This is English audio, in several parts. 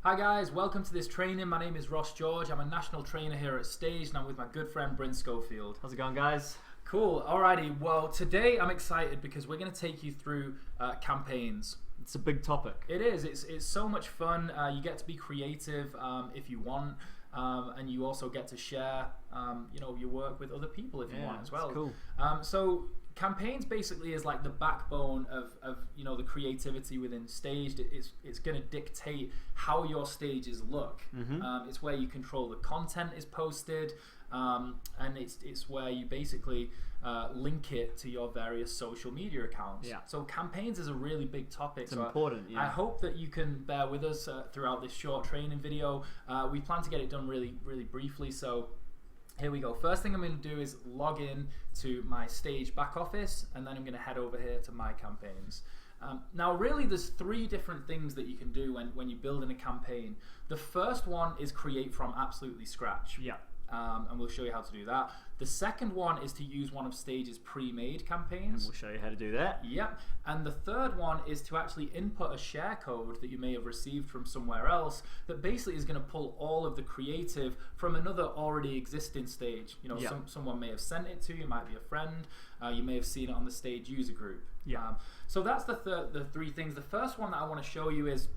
Hi guys, welcome to this training. My name is Ross George. I'm a national trainer here at Stage and I'm with my good friend Bryn Schofield. How's it going, guys? Cool, alrighty. Well, today I'm excited because we're going to take you through campaigns. It's a big topic. It is. It's so much fun. You get to be creative if you want, and you also get to share your work with other people if you want as well. Cool. So campaigns basically is like the backbone of the creativity within Staged. It's going to dictate how your stages look. It's where you control the content is posted, and it's where you basically link it to your various social media accounts. Yeah. So campaigns is a really big topic. It's important. I hope that you can bear with us throughout this short training video. We plan to get it done really briefly, so here we go. First thing I'm going to do is log in to my Stage back office, and then I'm going to head over here to my campaigns. Now really there's three different things that you can do when you're building a campaign. The first one is create from absolutely scratch. Yeah. And we'll show you how to do that. The second one is to use one of Stage's pre-made campaigns. And we'll show you how to do that. Yep. And the third one is to actually input a share code that you may have received from somewhere else that basically is going to pull all of the creative from another already existing stage. Someone may have sent it to you, might be a friend, you may have seen it on the Stage user group. Yeah. So that's the three things. The first one that I want to show you is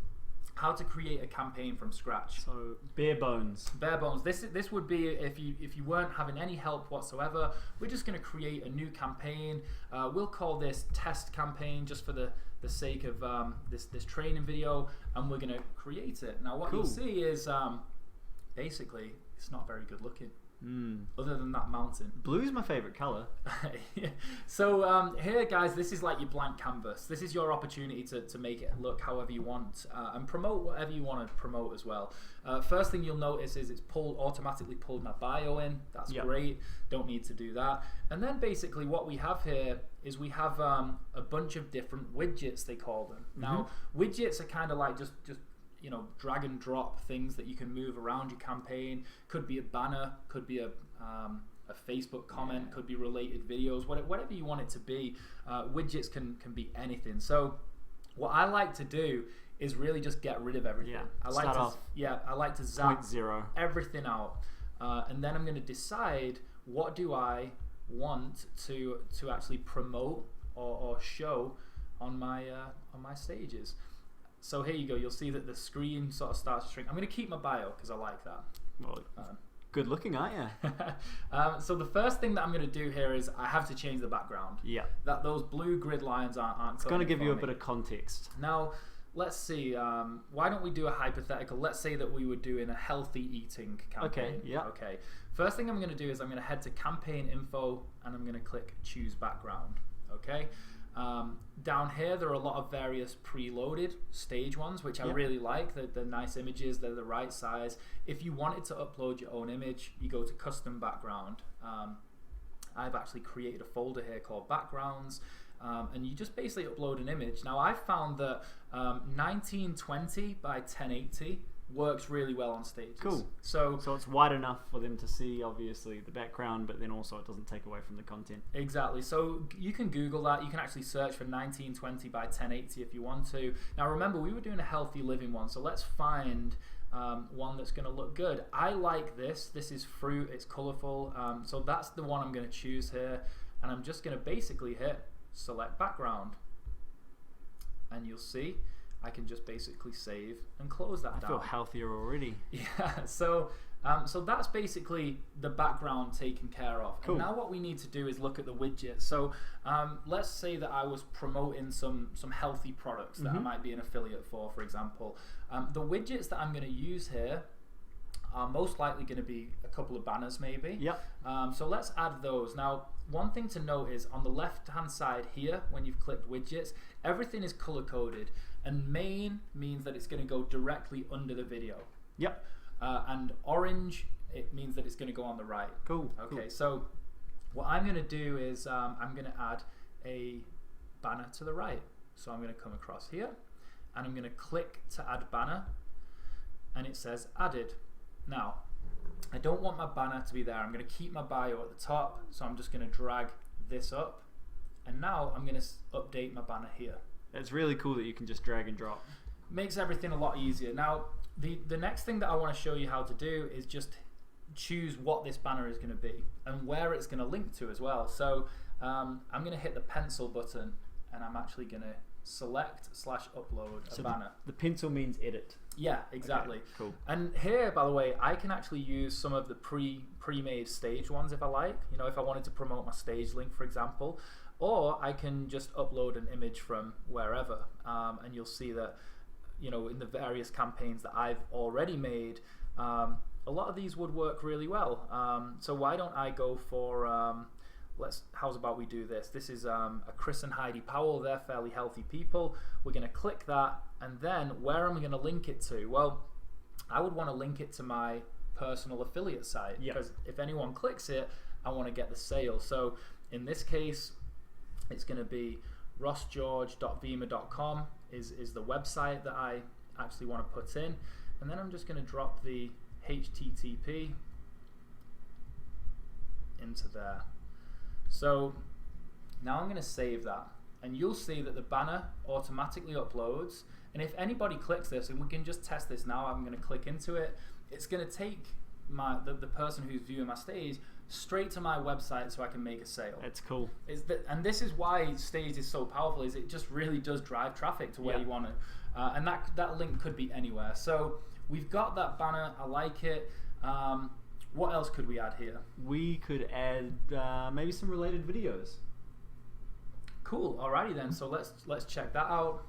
how to create a campaign from scratch. So bare bones. Bare bones. This would be if you weren't having any help whatsoever. We're just going to create a new campaign. We'll call this test campaign just for the sake of this training video, and we're going to create it. Now what you'll see is basically it's not very good looking. Other than that mountain. Blue's my favorite color. So here guys, this is like your blank canvas. This is your opportunity to make it look however you want, and promote whatever you want to promote as well. First thing you'll notice is it's automatically pulled my bio in. That's great. Don't need to do that. And then basically what we have here is we have a bunch of different widgets, they call them. Now widgets are kind of like just drag and drop things that you can move around your campaign. Could be a banner, could be a Facebook comment, could be related videos, whatever you want it to be. Widgets can be anything. So what I like to do is really just get rid of everything. I like to zap everything out, and then I'm going to decide what do I want to actually promote or show on my stages. So here you go, you'll see that the screen sort of starts to shrink. I'm going to keep my bio because I like that. Well, good looking, aren't you? So the first thing that I'm going to do here is I have to change the background. Yeah. Those blue grid lines aren't It's going to give you a bit of context. Now, let's see. Why don't we do a hypothetical? Let's say that we were doing a healthy eating campaign. Okay, yeah. Okay. First thing I'm going to do is I'm going to head to campaign info and I'm going to click choose background. Okay. Down here there are a lot of various preloaded Stage ones which I really like. They're nice images, they're the right size. If you wanted to upload your own image, you go to custom background. I've actually created a folder here called backgrounds, and you just basically upload an image. Now I found that 1920 by 1080 works really well on Stages. Cool. So it's wide enough for them to see obviously the background, but then also it doesn't take away from the content. Exactly. So you can Google that. You can actually search for 1920 by 1080 if you want to. Now remember, we were doing a healthy living one, so let's find one that's going to look good. I like this. This is fruit. It's colorful. So that's the one I'm going to choose here, and I'm just going to basically hit select background, and you'll see I can just basically save and close that down. I feel healthier already. Yeah, so that's basically the background taken care of. Cool. And now what we need to do is look at the widgets. So let's say that I was promoting some healthy products that I might be an affiliate for example. The widgets that I'm going to use here are most likely going to be a couple of banners maybe. Yep. So let's add those. Now one thing to note is on the left hand side here when you've clicked widgets, everything is color coded, and main means that it's going to go directly under the video. Yep. And orange, it means that it's going to go on the right. Cool. Okay, so what I'm going to do is I'm going to add a banner to the right. So I'm going to come across here and I'm going to click to add banner, and it says added. Now I don't want my banner to be there. I'm going to keep my bio at the top, so I'm just going to drag this up, and now I'm going to update my banner here. It's really cool that you can just drag and drop. makes everything a lot easier. Now, the next thing that I want to show you how to do is just choose what this banner is going to be and where it's going to link to as well. So I'm going to hit the pencil button, and I'm actually going to select/upload a banner. The pencil means edit. Yeah, exactly. Okay, cool. And here, by the way, I can actually use some of the pre-made stage ones if I like. You know, if I wanted to promote my stage link, for example, or I can just upload an image from wherever, and you'll see that, you know, in the various campaigns that I've already made, a lot of these would work really well. So why don't I go for how's about we do this? This is a Chris and Heidi Powell. They're fairly healthy people. We're going to click that, and then where am I going to link it to? Well, I would want to link it to my personal affiliate site, because if anyone clicks it, I want to get the sale. So in this case, it's going to be rossgeorge.vima.com is the website that I actually want to put in, and then I'm just going to drop the HTTP into there. So now I'm going to save that, and you'll see that the banner automatically uploads. And if anybody clicks this, and we can just test this now, I'm going to click into it. It's going to take the person who's viewing my stage straight to my website so I can make a sale. That's cool. And this is why Stage is so powerful, is it just really does drive traffic to where you want it. And that link could be anywhere. So we've got that banner. I like it. What else could we add here? We could add maybe some related videos. Cool. Alrighty then. So let's check that out.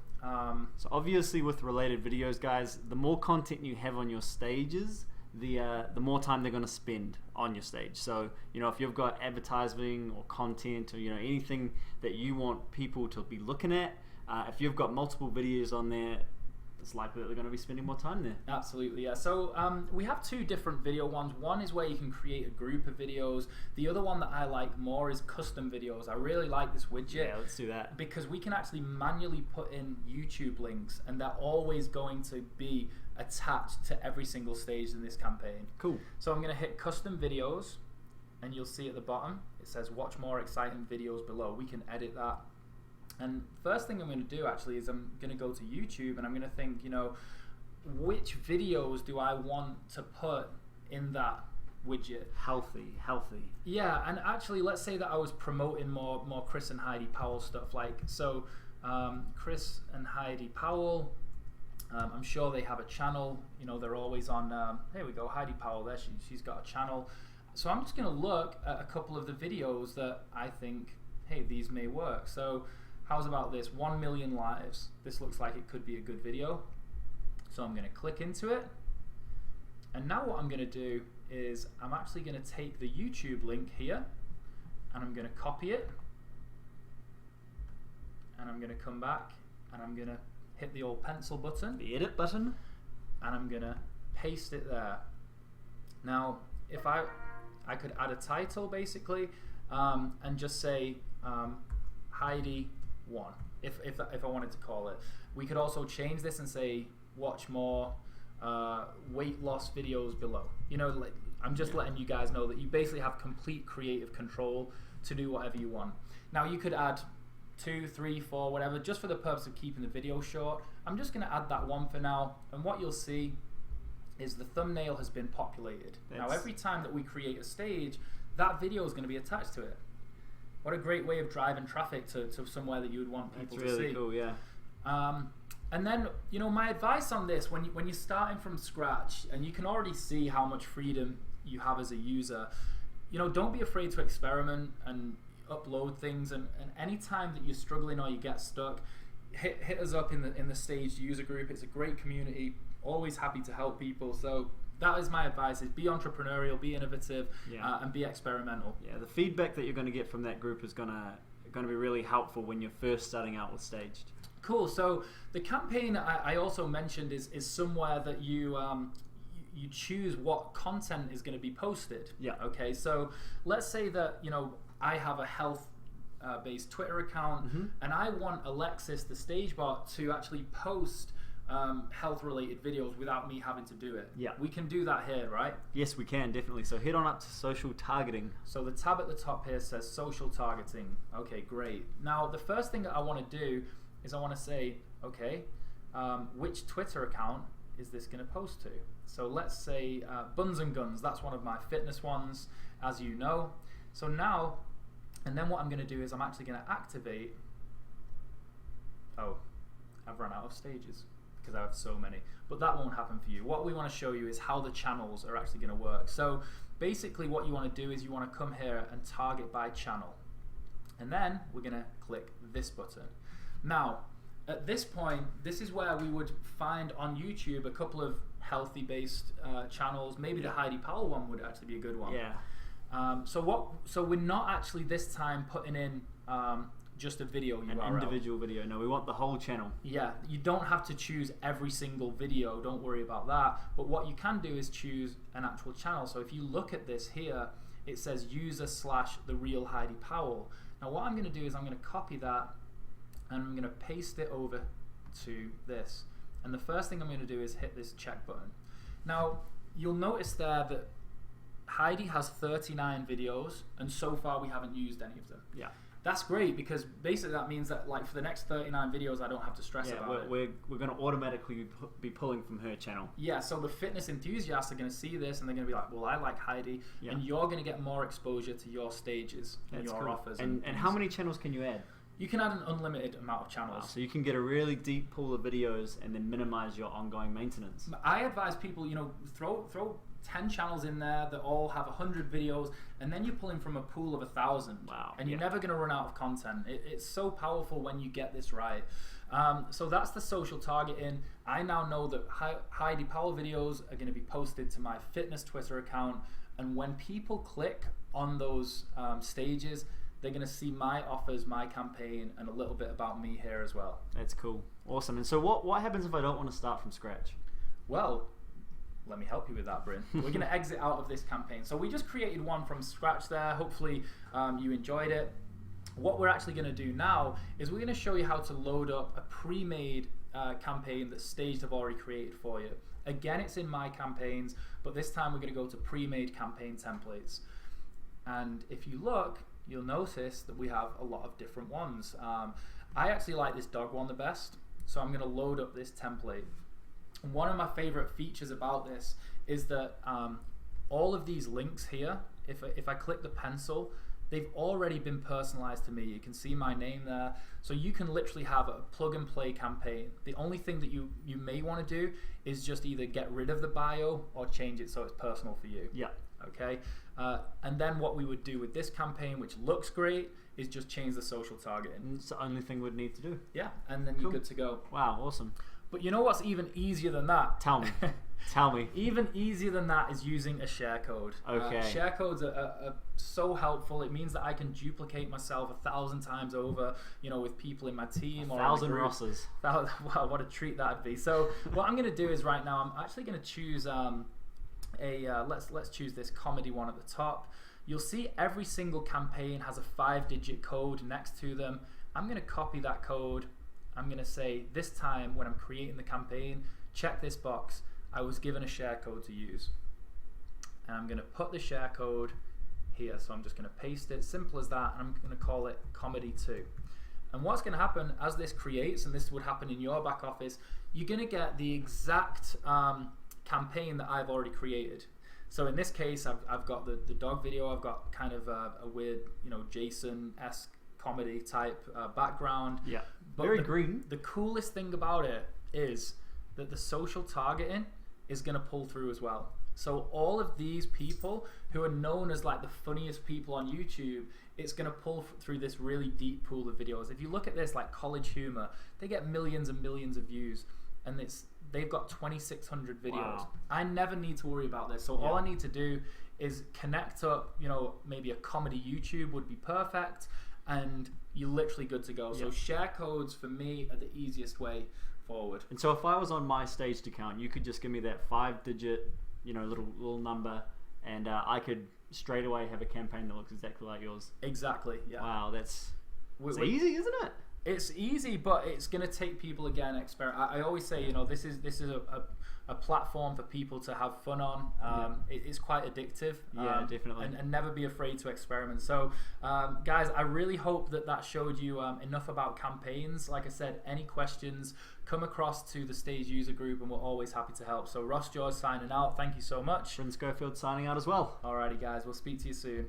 So obviously with related videos, guys, the more content you have on your stages, the more time they're going to spend on your stage. So, you know, if you've got advertising or content, or, you know, anything that you want people to be looking at, if you've got multiple videos on there, it's likely that they're going to be spending more time there. Absolutely, yeah. So we have two different video ones. One is where you can create a group of videos. The other one that I like more is custom videos. I really like this widget. Yeah, let's do that. Because we can actually manually put in YouTube links, and they're always going to be attached to every single stage in this campaign. Cool. So I'm going to hit custom videos, and you'll see at the bottom it says watch more exciting videos below. We can edit that. And first thing I'm going to do actually is I'm going to go to YouTube, and I'm going to think, you know, which videos do I want to put in that widget? Healthy. Yeah, and actually let's say that I was promoting more Chris and Heidi Powell stuff. Like, so Chris and Heidi Powell, I'm sure they have a channel. You know, they're always on, here we go, Heidi Powell there, she's got a channel. So I'm just going to look at a couple of the videos that I think, hey, these may work. So how's about this? 1 million lives. This looks like it could be a good video. So I'm going to click into it. And now what I'm going to do is I'm actually going to take the YouTube link here, and I'm going to copy it. And I'm going to come back, and I'm going to hit the old pencil button. The edit button. And I'm going to paste it there. Now, if I could add a title basically, and just say Heidi 1, if I wanted to call it. We could also change this and say watch more weight loss videos below. You know, like, I'm just letting you guys know that you basically have complete creative control to do whatever you want. Now you could add 2, 3, 4, whatever, just for the purpose of keeping the video short. I'm just going to add that one for now, and what you'll see is the thumbnail has been populated. Now every time that we create a stage, that video is going to be attached to it. What a great way of driving traffic to somewhere that you would want people to see. That's really cool, yeah. And then, you know, my advice on this, when you're starting from scratch, and you can already see how much freedom you have as a user, you know, don't be afraid to experiment and upload things. And any time that you're struggling or you get stuck, hit us up in the Staged user group. It's a great community. Always happy to help people. So that is my advice: is be entrepreneurial, be innovative, and be experimental. Yeah, the feedback that you're going to get from that group is going to be really helpful when you're first starting out with Staged. Cool. So the campaign I also mentioned is somewhere that you choose what content is going to be posted. Yeah. Okay. So let's say that, you know, I have a health based Twitter account, and I want Alexis, the stage bot, to actually post health related videos without me having to do it. Yeah. We can do that here, right? Yes, we can, definitely. So head on up to social targeting. So the tab at the top here says social targeting. Okay, great. Now the first thing that I want to do is I want to say, okay, which Twitter account is this going to post to? So let's say Buns and Guns. That's one of my fitness ones, as you know. So now, and then what I'm going to do is I'm actually going to activate. Oh, I've run out of stages because I have so many. But that won't happen for you. What we want to show you is how the channels are actually going to work. So basically what you want to do is you want to come here and target by channel. And then we're going to click this button. Now, at this point, this is where we would find on YouTube a couple of healthy based channels. Maybe the Heidi Powell one would actually be a good one. Yeah. So we're not actually this time putting in just a video URL. An individual video. No, we want the whole channel. Yeah, you don't have to choose every single video. Don't worry about that. But what you can do is choose an actual channel. So if you look at this here, it says user/the real Heidi Powell. Now what I'm going to do is I'm going to copy that and I'm going to paste it over to this. And the first thing I'm going to do is hit this check button. Now you'll notice there that Heidi has 39 videos and so far we haven't used any of them. Yeah. That's great because basically that means that like for the next 39 videos I don't have to stress about it. We're going to automatically be pulling from her channel. Yeah, so the fitness enthusiasts are going to see this and they're going to be like, well, I like Heidi, and you're going to get more exposure to your stages and your offers. And how many channels can you add? You can add an unlimited amount of channels. Wow, so you can get a really deep pool of videos and then minimize your ongoing maintenance. I advise people, throw 10 channels in there that all have 100 videos, and then you're pulling from a pool of 1,000. Wow. And you're never going to run out of content. It's so powerful when you get this right. So that's the social targeting. I now know that Heidi Powell videos are going to be posted to my fitness Twitter account, and when people click on those stages, they're going to see my offers, my campaign, and a little bit about me here as well. That's cool. Awesome. And so what happens if I don't want to start from scratch? Well, let me help you with that, Bryn. We're going to exit out of this campaign. So we just created one from scratch there. Hopefully you enjoyed it. What we're actually going to do now is we're going to show you how to load up a pre-made campaign that Staged have already created for you. Again, it's in my campaigns, but this time we're going to go to pre-made campaign templates. And if you look, you'll notice that we have a lot of different ones. I actually like this dog one the best, so I'm going to load up this template. And one of my favorite features about this is that all of these links here, if I click the pencil, they've already been personalized to me. You can see my name there. So you can literally have a plug and play campaign. The only thing that you may want to do is just either get rid of the bio or change it so it's personal for you. Yeah. Okay. And then what we would do with this campaign, which looks great, is just change the social targeting. It's the only thing we'd need to do. Yeah, and then you're good to go. Wow, awesome. But you know what's even easier than that? Tell me. Tell me. Even easier than that is using a share code. Okay. Share codes are so helpful. It means that I can duplicate myself 1,000 times over, with people in my team. 1,000 Rosses. Wow, what a treat that'd be. So what I'm going to do is right now, I'm actually going to choose let's choose this comedy one at the top. You'll see every single campaign has a 5-digit code next to them. I'm going to copy that code. I'm going to say this time when I'm creating the campaign, check this box. I was given a share code to use. And I'm going to put the share code here. So I'm just going to paste it, simple as that, and I'm going to call it Comedy 2. And what's going to happen as this creates, and this would happen in your back office, you're going to get the exact campaign that I've already created. So in this case, I've got the dog video. I've got kind of a weird, Jason-esque comedy type background. Yeah, but very green. The coolest thing about it is that the social targeting is going to pull through as well. So all of these people who are known as like the funniest people on YouTube, it's going to pull through this really deep pool of videos. If you look at this, like College Humor, they get millions and millions of views, and they've got 2,600 videos. Wow. I never need to worry about this. So all I need to do is connect up, maybe a comedy YouTube would be perfect, and you're literally good to go. So share codes for me are the easiest way forward. And so if I was on my Staged account, you could just give me that 5-digit, little number, and I could straight away have a campaign that looks exactly like yours. Exactly. Yeah. Wow, it's easy, isn't it? It's easy, but it's going to take people again. I always say, this is a a platform for people to have fun on. It's quite addictive. Yeah, definitely. And never be afraid to experiment. So, guys, I really hope that showed you enough about campaigns. Like I said, any questions, come across to the Stage user group, and we're always happy to help. So, Ross George signing out. Thank you so much. Bryn Schofield signing out as well. Alrighty, guys, we'll speak to you soon.